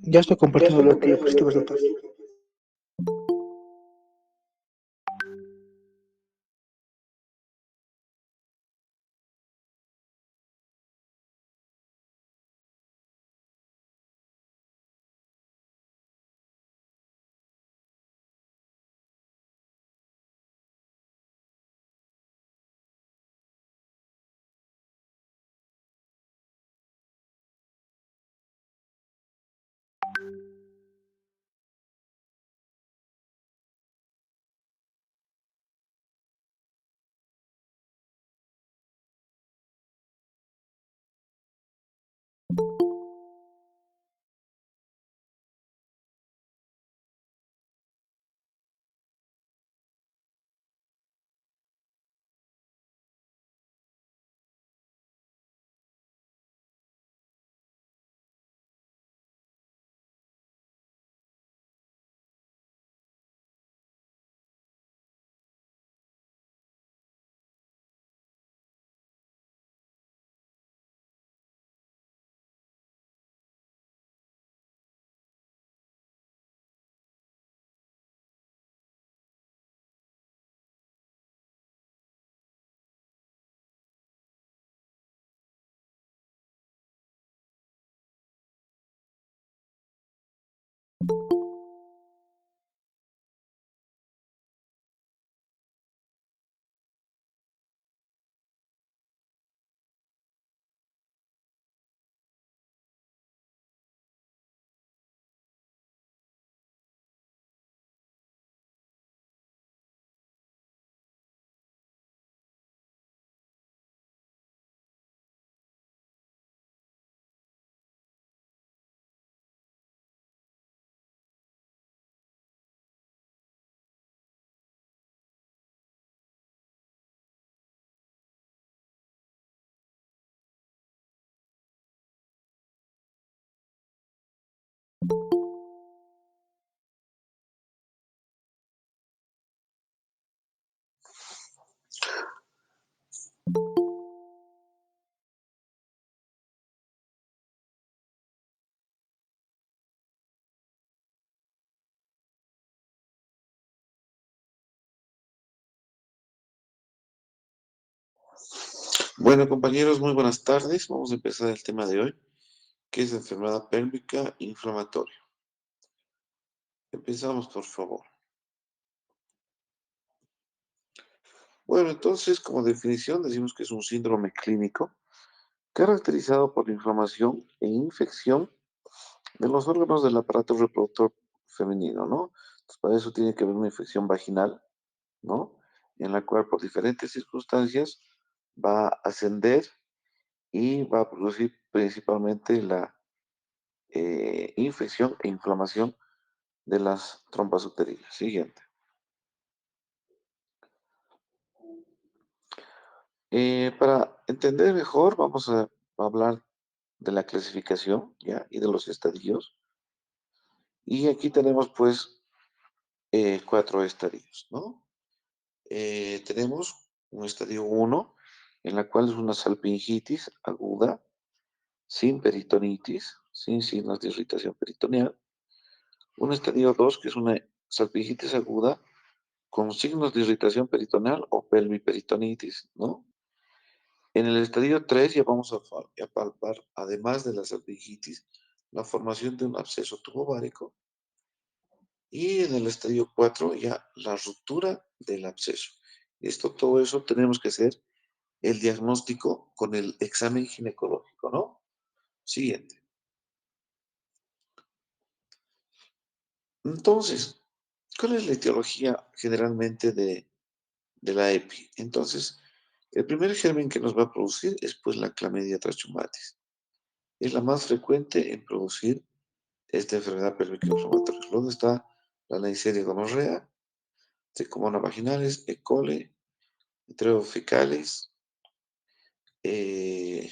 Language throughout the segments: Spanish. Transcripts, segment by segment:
Ya estoy compartiendo la diapositivas, doctor. Bueno, compañeros, muy buenas tardes. Vamos a empezar el tema de hoy, que es enfermedad pélvica inflamatoria. Empezamos, por favor. Bueno, entonces, como definición, decimos que es un síndrome clínico caracterizado por la inflamación e infección de los órganos del aparato reproductor femenino, ¿no? Entonces, para eso tiene que haber una infección vaginal, ¿no? En la cual, por diferentes circunstancias, va a ascender y va a producir principalmente la infección e inflamación de las trompas uterinas. Siguiente. Para entender mejor, vamos a hablar de la clasificación, ¿ya? Y de los estadios. Y aquí tenemos, pues, cuatro estadios, ¿no? Tenemos un estadio uno, en la cual es una salpingitis aguda, sin peritonitis, sin signos de irritación peritoneal. Un estadio 2, que es una salpingitis aguda con signos de irritación peritoneal o pelviperitonitis, ¿no? En el estadio 3 ya vamos a palpar, además de la salpingitis, la formación de un absceso tubovárico y en el estadio 4 ya la ruptura del absceso. Todo eso tenemos que hacer el diagnóstico con el examen ginecológico, ¿no? Siguiente. Entonces, ¿cuál es la etiología generalmente de la EPI? Entonces, el primer germen que nos va a producir es pues la Chlamydia trachomatis. Es la más frecuente en producir esta enfermedad pélvica inflamatoria. Luego está la Neisseria gonorrea, Trichomonas vaginalis, E. coli, Enterofecales, eh,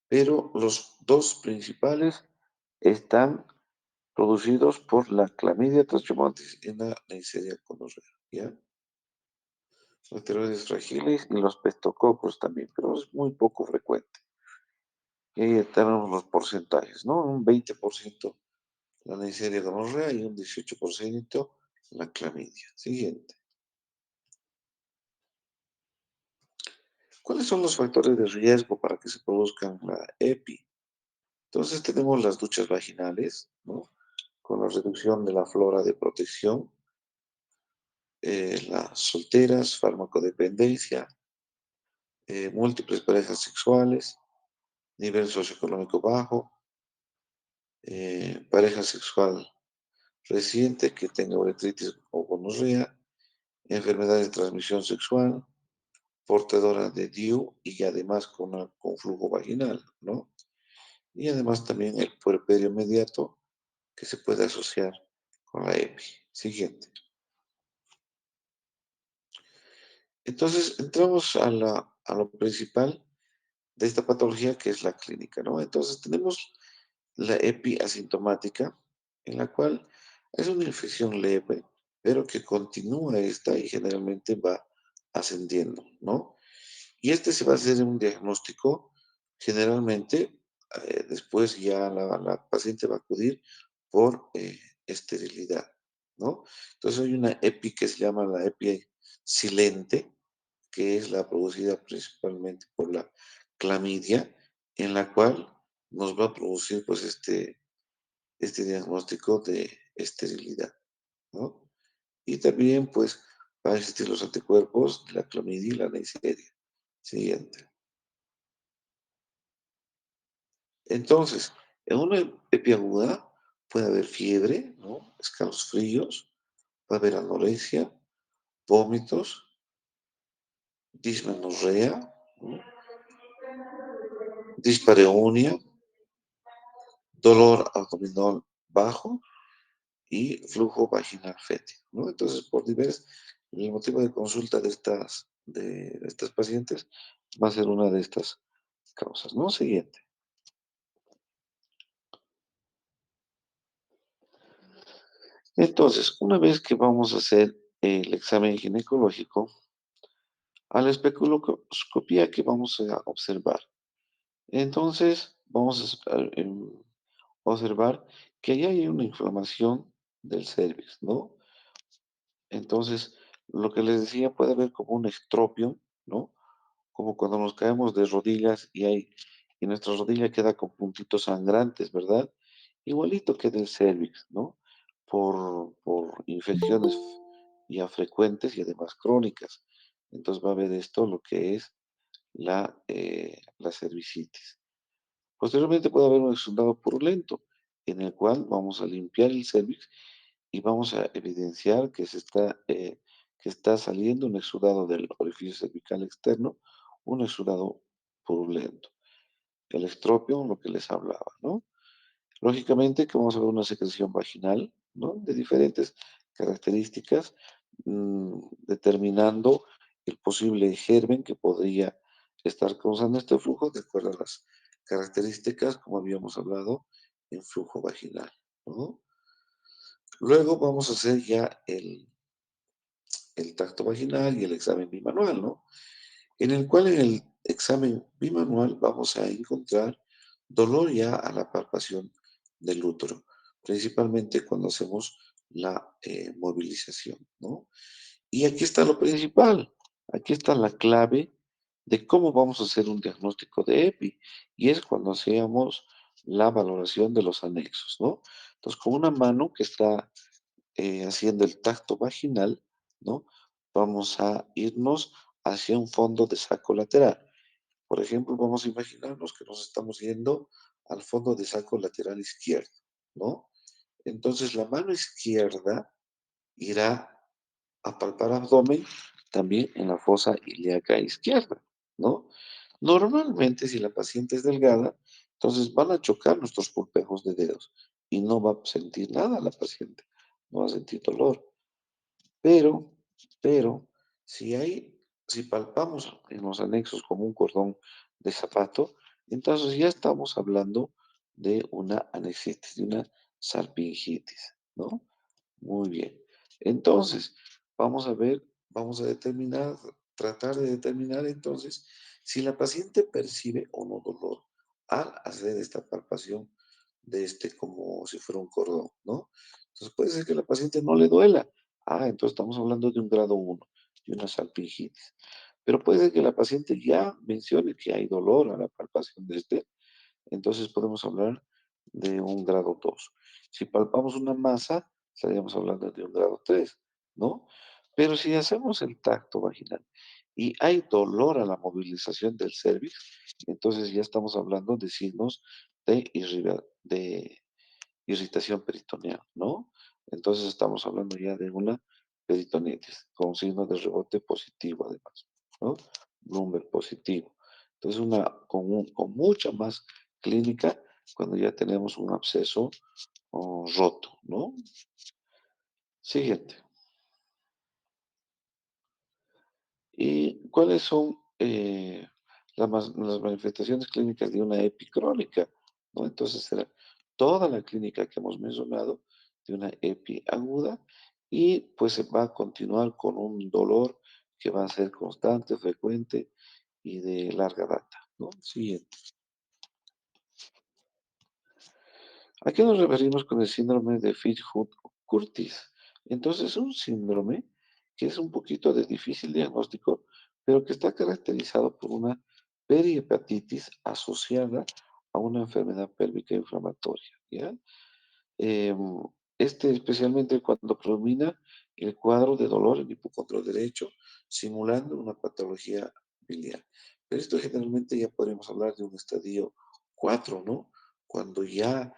pero los dos principales están producidos por la Chlamydia trachomatis y la Neisseria gonorrea, ¿ya? Los tiroides fragiles y los pestococos también, pero es muy poco frecuente. Y ahí tenemos los porcentajes, ¿no? Un 20% la Neisseria gonorrea y un 18% la clamidia. Siguiente. ¿Cuáles son los factores de riesgo para que se produzcan la EPI? Entonces tenemos las duchas vaginales, ¿no? Con la reducción de la flora de protección, las solteras, farmacodependencia, múltiples parejas sexuales, nivel socioeconómico bajo, pareja sexual reciente que tenga uretritis o gonorrea, enfermedades de transmisión sexual, portadora de DIU y además con flujo vaginal, ¿no? Y además también el puerperio inmediato que se puede asociar con la EPI. Siguiente. Entonces, entramos a lo principal de esta patología que es la clínica, ¿no? Entonces, tenemos la EPI asintomática, en la cual es una infección leve, pero que continúa esta y generalmente va ascendiendo, ¿no? Y este se va a hacer un diagnóstico, generalmente, después ya la paciente va a acudir por esterilidad, ¿no? Entonces hay una EPI que se llama la EPI silente, que es la producida principalmente por la clamidia, en la cual nos va a producir pues este diagnóstico de esterilidad, ¿no? Y también pues van a existir los anticuerpos de la clamidia y la neisseria. Siguiente. Entonces, en una epiaguda puede haber fiebre, ¿no? Escalofríos, puede haber anorexia, vómitos, dismenorrea, ¿no? Dispareunia, dolor abdominal bajo y flujo vaginal fétido, ¿no? Entonces, el motivo de consulta de estas pacientes va a ser una de estas causas, ¿no? Siguiente. Entonces, una vez que vamos a hacer el examen ginecológico, a la especuloscopía que vamos a observar. Entonces, vamos a observar que ahí hay una inflamación del cervix, ¿no? Entonces, lo que les decía, puede haber como un estropio, ¿no? Como cuando nos caemos de rodillas y nuestra rodilla queda con puntitos sangrantes, ¿verdad? Igualito que del cervix, ¿no? Por infecciones ya frecuentes y además crónicas. Entonces va a haber esto lo que es la cervicitis. Posteriormente puede haber un exudado purulento, en el cual vamos a limpiar el cervix y vamos a evidenciar que está saliendo un exudado del orificio cervical externo, un exudado purulento. El estropio, lo que les hablaba, ¿no? Lógicamente que vamos a ver una secreción vaginal, ¿no? De diferentes características, determinando el posible germen que podría estar causando este flujo de acuerdo a las características, como habíamos hablado, en flujo vaginal, ¿no? Luego vamos a hacer ya el tacto vaginal y el examen bimanual, ¿no? En el cual en el examen bimanual vamos a encontrar dolor ya a la palpación del útero, principalmente cuando hacemos la movilización, ¿no? Y aquí está lo principal, aquí está la clave de cómo vamos a hacer un diagnóstico de EPI, y es cuando hacemos la valoración de los anexos, ¿no? Entonces, con una mano que está haciendo el tacto vaginal, ¿no? Vamos a irnos hacia un fondo de saco lateral. Por ejemplo, vamos a imaginarnos que nos estamos yendo al fondo de saco lateral izquierdo, ¿no? Entonces la mano izquierda irá a palpar abdomen también en la fosa ilíaca izquierda, ¿no? Normalmente, si la paciente es delgada, entonces van a chocar nuestros pulpejos de dedos y no va a sentir nada la paciente, no va a sentir dolor. Pero, pero, si palpamos en los anexos como un cordón de zapato, entonces ya estamos hablando de una anexitis, de una salpingitis, ¿no? Muy bien. Entonces, vamos a determinar, tratar de determinar entonces si la paciente percibe o no dolor al hacer esta palpación de como si fuera un cordón, ¿no? Entonces puede ser que a la paciente no le duela. Entonces estamos hablando de un grado uno, de una salpingitis. Pero puede ser que la paciente ya mencione que hay dolor a la palpación de entonces podemos hablar de un grado 2. Si palpamos una masa, estaríamos hablando de un grado 3, ¿no? Pero si hacemos el tacto vaginal y hay dolor a la movilización del cérvix, entonces ya estamos hablando de signos de irritación peritoneal, ¿no? Entonces estamos hablando ya de una peritonitis con signo de rebote positivo además, ¿no? Bloomberg positivo. Entonces con mucha más clínica cuando ya tenemos un absceso roto, ¿no? Siguiente. ¿Y cuáles son las manifestaciones clínicas de una epicrónica? ¿No? Entonces será toda la clínica que hemos mencionado de una epi aguda y pues se va a continuar con un dolor que va a ser constante, frecuente y de larga data, ¿no? Siguiente. ¿A qué nos referimos con el síndrome de Fitch-Curtis? Entonces, es un síndrome que es un poquito de difícil diagnóstico, pero que está caracterizado por una perihepatitis asociada a una enfermedad pélvica inflamatoria, ¿ya? Em, especialmente cuando predomina el cuadro de dolor en hipocondrio derecho, simulando una patología biliar. Pero esto generalmente ya podemos hablar de un estadio 4, ¿no? Cuando ya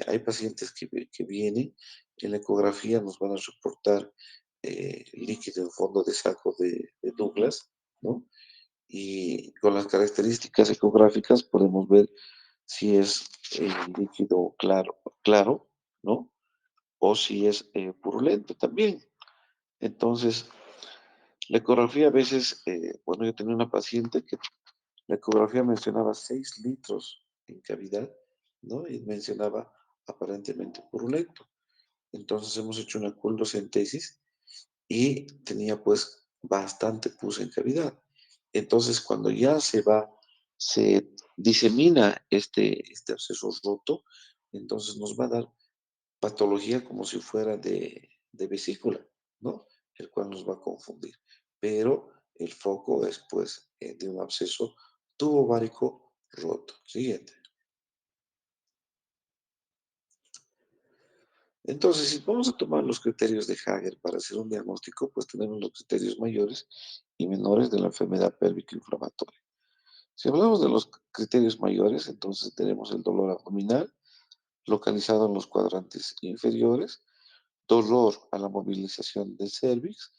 hay pacientes que vienen, en la ecografía nos van a reportar líquido en fondo de saco de Douglas, ¿no? Y con las características ecográficas podemos ver si es líquido claro, ¿no? O si es purulento también. Entonces, la ecografía a veces, bueno, yo tenía una paciente que la ecografía mencionaba 6 litros en cavidad, ¿no? Y mencionaba aparentemente purulento. Entonces hemos hecho una culdocentesis y tenía pues bastante pus en cavidad. Entonces, cuando ya se disemina este absceso roto, entonces nos va a dar patología como si fuera de vesícula, ¿no? El cual nos va a confundir. Pero el foco es, pues, de un absceso tubovárico roto. Siguiente. Entonces, si vamos a tomar los criterios de Hager para hacer un diagnóstico, pues tenemos los criterios mayores y menores de la enfermedad pélvica inflamatoria. Si hablamos de los criterios mayores, entonces tenemos el dolor abdominal localizado en los cuadrantes inferiores, dolor a la movilización del cérvix,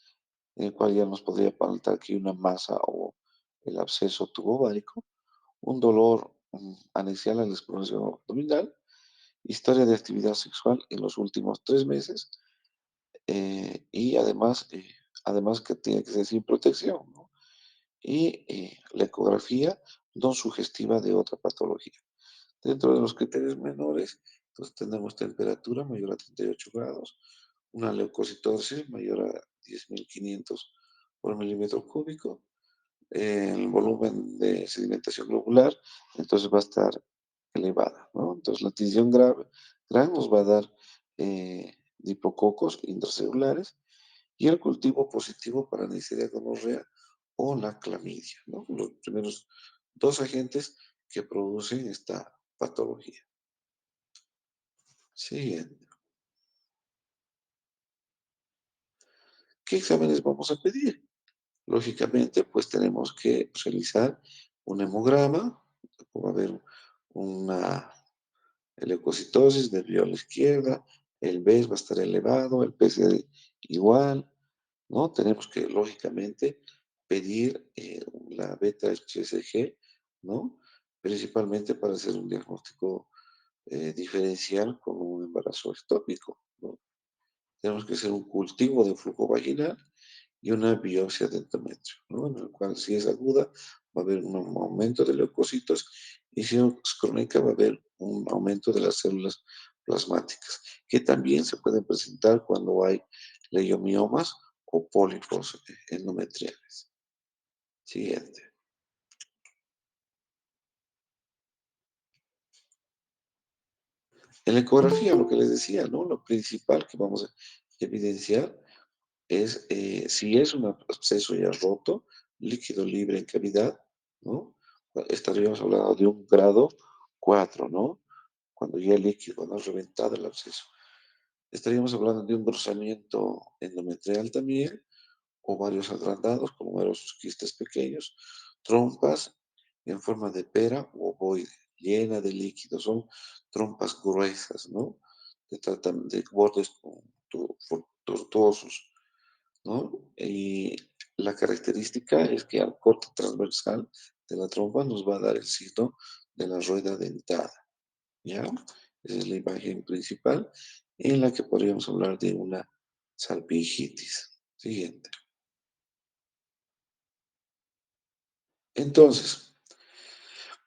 en el cual ya nos podría palpar que hay una masa o el absceso tubovárico, un dolor anexial a la exploración abdominal, historia de actividad sexual en los últimos 3 meses y además que tiene que ser sin protección, ¿no? Y la ecografía no sugestiva de otra patología. Dentro de los criterios menores, entonces tenemos temperatura mayor a 38 grados, una leucocitosis mayor a 10.500 por milímetro cúbico, el volumen de sedimentación globular, entonces va a estar elevada, ¿no? Entonces la tinción grave nos va a dar dipococos intracelulares y el cultivo positivo para Neisseria gonorrea o la clamidia, ¿no? Los primeros dos agentes que producen esta patología. Siguiente. ¿Qué exámenes vamos a pedir? Lógicamente, pues tenemos que realizar un hemograma, va a haber una leucocitosis del a la izquierda, el BES va a estar elevado, el PCR igual, ¿no? Tenemos que, lógicamente, pedir la beta-HCG, ¿no? Principalmente para hacer un diagnóstico diferencial con un embarazo ectópico, ¿no? Tenemos que hacer un cultivo de flujo vaginal y una biopsia de endometrio, ¿no? En el cual si es aguda va a haber un aumento de leucocitos y si es crónica va a haber un aumento de las células plasmáticas, que también se pueden presentar cuando hay leiomiomas o pólipos endometriales. Siguiente. En la ecografía, lo que les decía, ¿no? Lo principal que vamos a evidenciar es si es un absceso ya roto, líquido libre en cavidad, ¿no? Estaríamos hablando de un grado 4, ¿no? Cuando ya el líquido no ha reventado el absceso. Estaríamos hablando de un engrosamiento endometrial también, ovarios agrandados con numerosos quistes pequeños, trompas en forma de pera u ovoide, llena de líquido, son trompas gruesas, ¿no? De bordes tortuosos, ¿no? Y la característica es que al corte transversal de la trompa nos va a dar el signo de la rueda dentada, ¿ya? Esa es la imagen principal en la que podríamos hablar de una salpingitis. Siguiente. Entonces,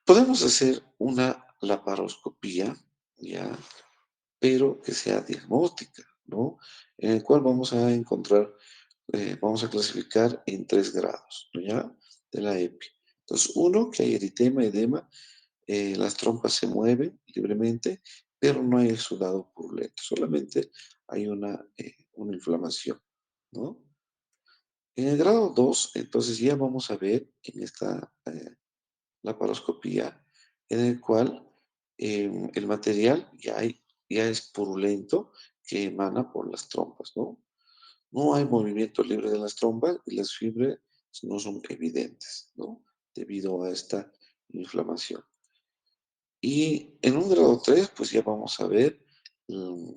podemos hacer una laparoscopía, ¿ya? Pero que sea diagnóstica, ¿no? En el cual vamos a encontrar, vamos a clasificar en 3 grados, ¿no? ¿Ya? De la EPI. Entonces, uno, que hay eritema, edema, las trompas se mueven libremente, pero no hay exudado purulento, solamente hay una inflamación, ¿no? En el grado 2, entonces ya vamos a ver en esta laparoscopía, en el cual el material ya es purulento que emana por las trompas, ¿no? No hay movimiento libre de las trompas y las fibras no son evidentes, ¿no? Debido a esta inflamación. Y en un grado 3 pues ya vamos a ver mm,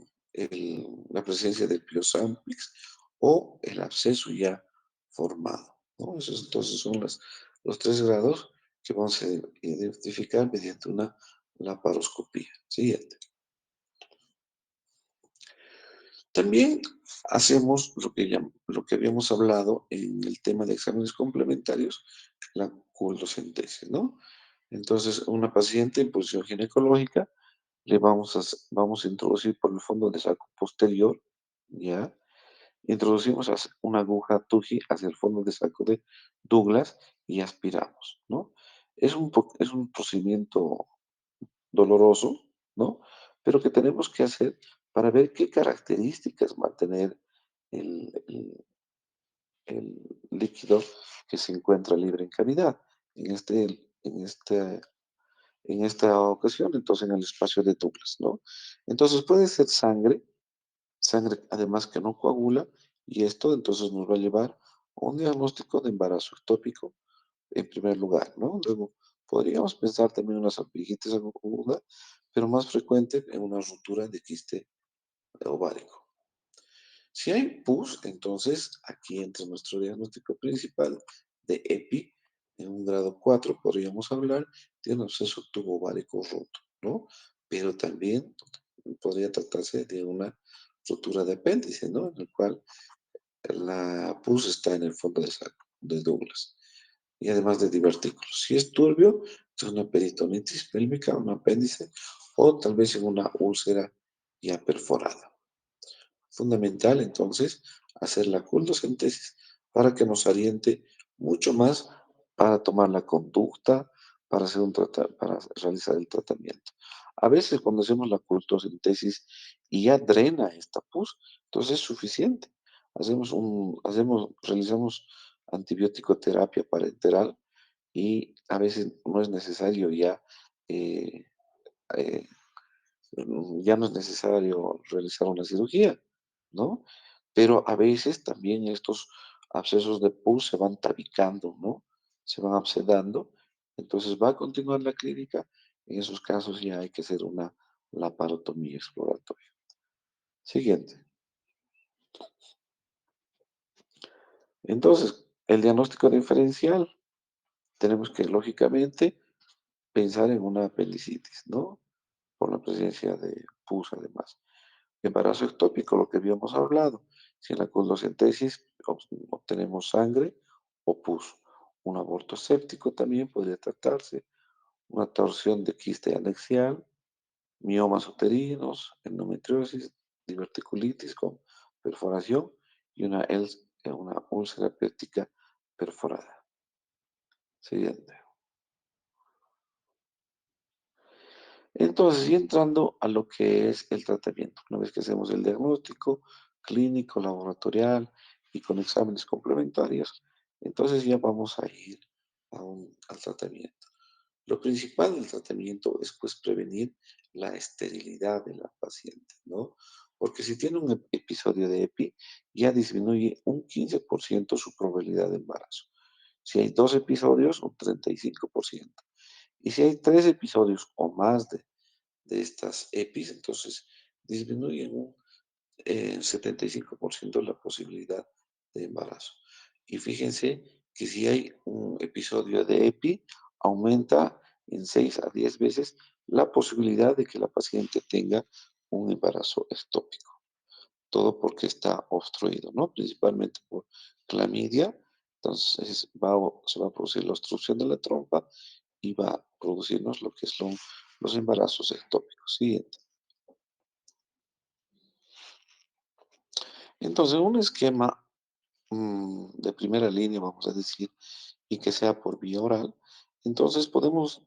la presencia del piosampix o el absceso ya formado, ¿no? Esos entonces son los 3 grados que vamos a identificar mediante una laparoscopía. Siguiente. También hacemos lo que habíamos hablado en el tema de exámenes complementarios, la cultocentesis, ¿no? Entonces, una paciente en posición ginecológica vamos a introducir por el fondo del saco posterior, ¿ya? Introducimos una aguja tuji hacia el fondo del saco de Douglas y aspiramos, ¿no? Es un procedimiento doloroso, ¿no? Pero que tenemos que hacer para ver qué características va a tener el líquido que se encuentra libre en cavidad. En este, en este en esta ocasión, entonces en el espacio de Douglas, ¿no? Entonces puede ser sangre además que no coagula, y esto entonces nos va a llevar a un diagnóstico de embarazo ectópico en primer lugar, ¿no? Luego podríamos pensar también en una salpingitis aguda, pero más frecuente en una ruptura de quiste ovárico. Si hay pus, entonces aquí entra nuestro diagnóstico principal de EPI. En un grado 4 podríamos hablar de un absceso tubo-ovárico roto, ¿no? Pero también podría tratarse de una rotura de apéndice, ¿no? En el cual la pus está en el fondo del saco de Douglas. Y además de divertículos. Si es turbio, es una peritonitis pélvica, un apéndice, o tal vez en una úlcera ya perforada. Fundamental, entonces, hacer la cultosíntesis para que nos oriente mucho más para tomar la conducta, para realizar el tratamiento. A veces cuando hacemos la cultosíntesis y ya drena esta pus, entonces es suficiente. Realizamos antibiótico terapia parenteral y a veces no es necesario eh, eh, ya no es necesario realizar una cirugía, ¿no? Pero a veces también estos abscesos de pus se van tabicando, ¿no? Se van abscedando, entonces va a continuar la clínica, en esos casos ya hay que hacer una laparotomía exploratoria. Siguiente. Entonces, el diagnóstico diferencial, tenemos que lógicamente pensar en una apendicitis, ¿no? Por la presencia de pus además. Embarazo ectópico, lo que habíamos hablado. Si en la coldocentesis obtenemos sangre o pus. Un aborto séptico también podría tratarse. Una torsión de quiste anexial, miomas uterinos, endometriosis, diverticulitis con perforación y una úlcera péptica perforada. Siguiente. Entonces, y entrando a lo que es el tratamiento, una vez que hacemos el diagnóstico clínico, laboratorial y con exámenes complementarios, entonces ya vamos a ir al tratamiento. Lo principal del tratamiento es pues prevenir la esterilidad de la paciente, ¿no? Porque si tiene un episodio de EPI, ya disminuye un 15% su probabilidad de embarazo. Si hay dos episodios, un 35%. Y si hay tres episodios o más de estas EPIs, entonces disminuyen un 75% la posibilidad de embarazo. Y fíjense que si hay un episodio de EPI, aumenta en 6 a 10 veces la posibilidad de que la paciente tenga un embarazo ectópico. Todo porque está obstruido, ¿no? Principalmente por clamidia. Entonces se va a producir la obstrucción de la trompa y va a producirnos lo que son los embarazos ectópicos. Siguiente. Entonces, un esquema de primera línea, vamos a decir, y que sea por vía oral, entonces podemos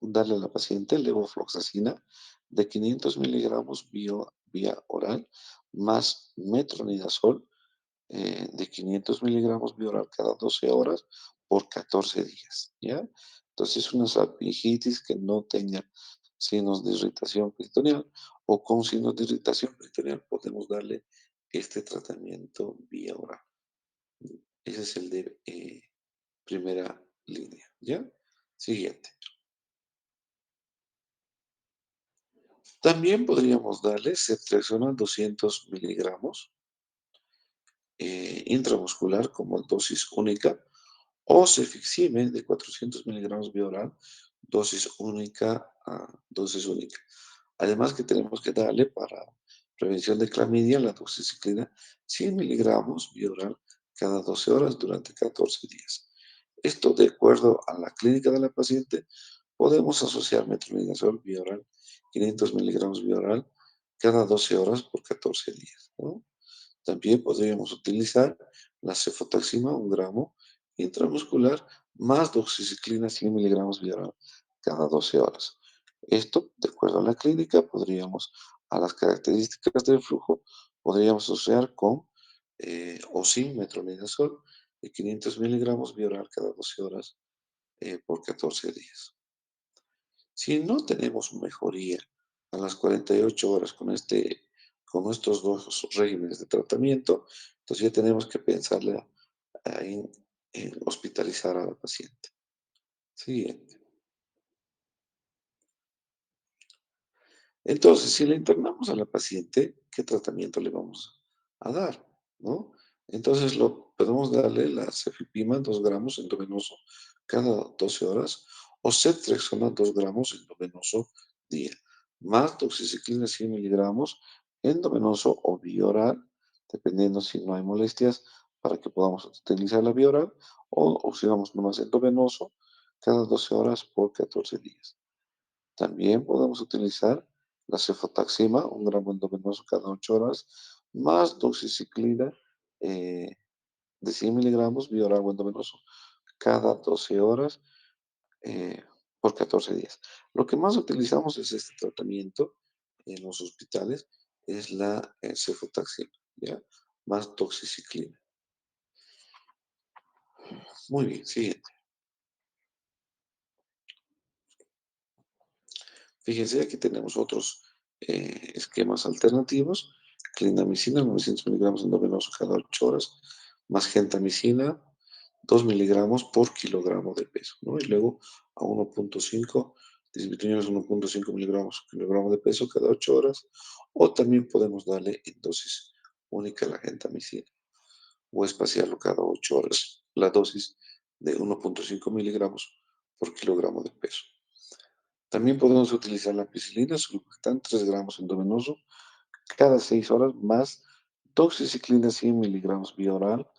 darle a la paciente levofloxacina de 500 miligramos vía oral más metronidazol de 500 miligramos vía oral cada 12 horas por 14 días, ¿ya? Entonces, una salpingitis que no tenga signos de irritación peritoneal o con signos de irritación peritoneal podemos darle este tratamiento vía oral. Ese es el de primera línea, ¿ya? Siguiente. También podríamos darle ceftriaxona 200 miligramos intramuscular como dosis única o cefixime de 400 miligramos vía oral, dosis única a dosis única. Además que tenemos que darle para prevención de clamidia la doxiciclina 100 miligramos vía oral cada 12 horas durante 14 días. Esto de acuerdo a la clínica de la paciente, podemos asociar metronidazol vía oral 500 miligramos vía oral cada 12 horas por 14 días, ¿no? También podríamos utilizar la cefotaxima, 1 gramo, intramuscular, más doxiciclina, 100 miligramos vía oral cada 12 horas. Esto, de acuerdo a la clínica, podríamos, a las características del flujo, podríamos asociar con o sin metronidazol de 500 miligramos vía oral cada 12 horas por 14 días. Si no tenemos mejoría a las 48 horas con estos dos regímenes de tratamiento, entonces ya tenemos que pensarle en hospitalizar a la paciente. Siguiente. Entonces, si le internamos a la paciente, ¿qué tratamiento le vamos a dar? ¿No? Entonces, podemos darle la cefipima 2 gramos endovenoso cada 12 horas o ceftriaxona 2 gramos endovenoso día, más doxiciclina 100 miligramos endovenoso o vía oral, dependiendo si no hay molestias, para que podamos utilizar la vía oral o usamos nomás endovenoso cada 12 horas por 14 días. También podemos utilizar la cefotaxima, 1 gramo endovenoso cada 8 horas, más doxiciclina eh, de 100 miligramos vía oral o endovenoso cada 12 horas eh, por 14 días. Lo que más utilizamos es este tratamiento en los hospitales, es la cefotaxima, ¿ya? Más doxiciclina. Muy bien, siguiente. Fíjense, aquí tenemos otros esquemas alternativos. Clindamicina, 900 miligramos endovenoso cada 8 horas, más gentamicina, 2 miligramos por kilogramo de peso, ¿no? Y luego a 1.5, disminuimos 1.5 miligramos por kilogramo de peso cada 8 horas, o también podemos darle en dosis única la gentamicina, o espaciarlo cada 8 horas, la dosis de 1.5 miligramos por kilogramo de peso. También podemos utilizar la ampicilina, sulfactán 3 gramos endovenoso cada 6 horas más doxiciclina 100 miligramos vía oral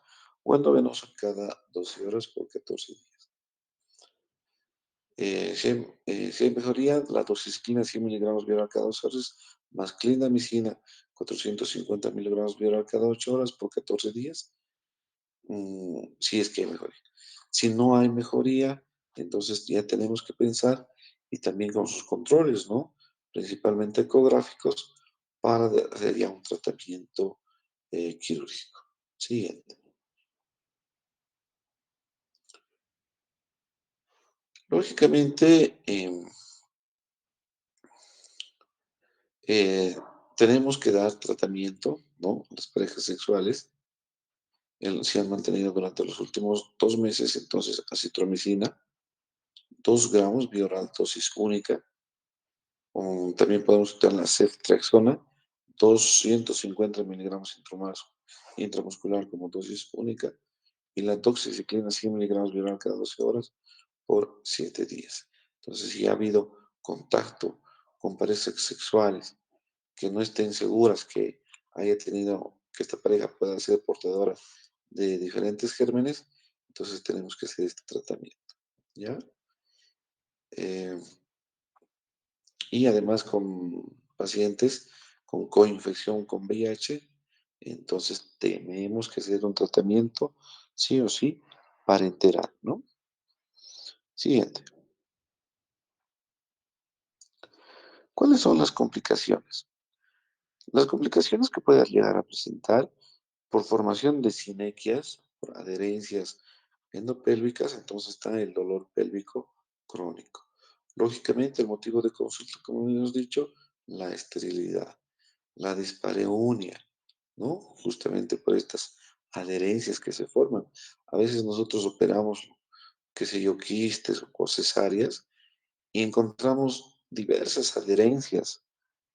o endovenoso cada 12 horas por 14 días. Si hay mejoría, la doxiciclina 100 miligramos vía oral cada 12 horas más clindamicina 450 miligramos vía oral cada 8 horas por 14 días. Si es que hay mejoría. Si no hay mejoría, entonces ya tenemos que pensar y también con sus controles, ¿no? principalmente ecográficos, para hacer ya un tratamiento quirúrgico. Siguiente. Lógicamente, eh, tenemos que dar tratamiento, ¿no? Las parejas sexuales, si han mantenido durante los últimos 2 meses, entonces acitromicina, 2 gramos, vía oral, dosis única. O también podemos utilizar la ceftriaxona, 250 miligramos intramuscular como dosis única, y la doxiciclina, 100 miligramos vía oral cada 12 horas por 7 días. Entonces, si ha habido contacto con parejas sexuales que no estén seguras que esta pareja pueda ser portadora de diferentes gérmenes, entonces tenemos que hacer este tratamiento, ¿ya? Eh, y además con pacientes con coinfección con VIH, entonces tenemos que hacer un tratamiento sí o sí parenteral, ¿no? Siguiente. ¿Cuáles son las complicaciones? Las complicaciones que puedas llegar a presentar por formación de sinequias, por adherencias endopélvicas, entonces está el dolor pélvico crónico. Lógicamente, el motivo de consulta, como hemos dicho, la esterilidad, la dispareunia, ¿no? Justamente por estas adherencias que se forman. A veces nosotros operamos, qué sé yo, quistes o cesáreas y encontramos diversas adherencias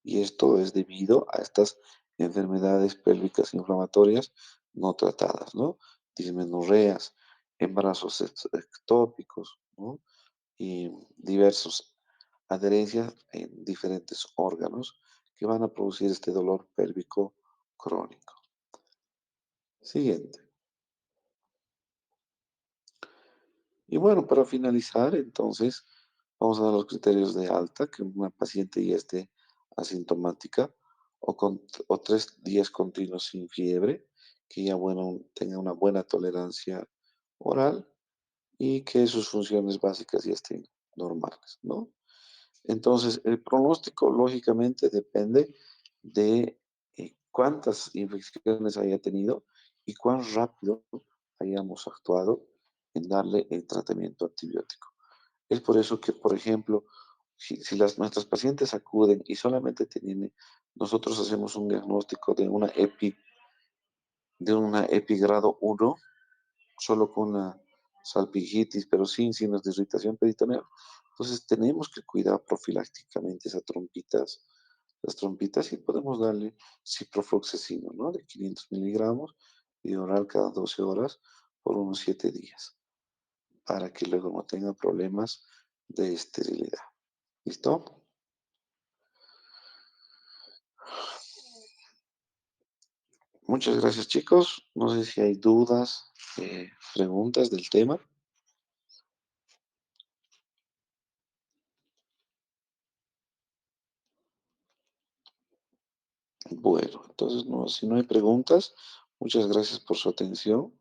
y esto es debido a estas enfermedades pélvicas inflamatorias no tratadas, ¿no? Dismenorreas, embarazos ectópicos, ¿no? Y diversas adherencias en diferentes órganos que van a producir este dolor pélvico crónico. Siguiente. Y bueno, para finalizar, entonces, vamos a dar los criterios de alta, que una paciente ya esté asintomática o 3 días continuos sin fiebre, que ya bueno, tenga una buena tolerancia oral y que sus funciones básicas ya estén normales, ¿no? Entonces, el pronóstico lógicamente depende de cuántas infecciones haya tenido y cuán rápido hayamos actuado en darle el tratamiento antibiótico. Es por eso que, por ejemplo, si nuestras pacientes acuden y solamente tienen, nosotros hacemos un diagnóstico de una EPI grado 1, solo con una salpingitis, pero sin signos de irritación peritoneal. Entonces tenemos que cuidar profilácticamente las trompitas y podemos darle ciprofloxacino, ¿no? De 500 miligramos y oral cada 12 horas por unos 7 días, para que luego no tenga problemas de esterilidad. ¿Listo? Muchas gracias, chicos. No sé si hay dudas, preguntas del tema. Bueno, entonces no, si no hay preguntas, muchas gracias por su atención.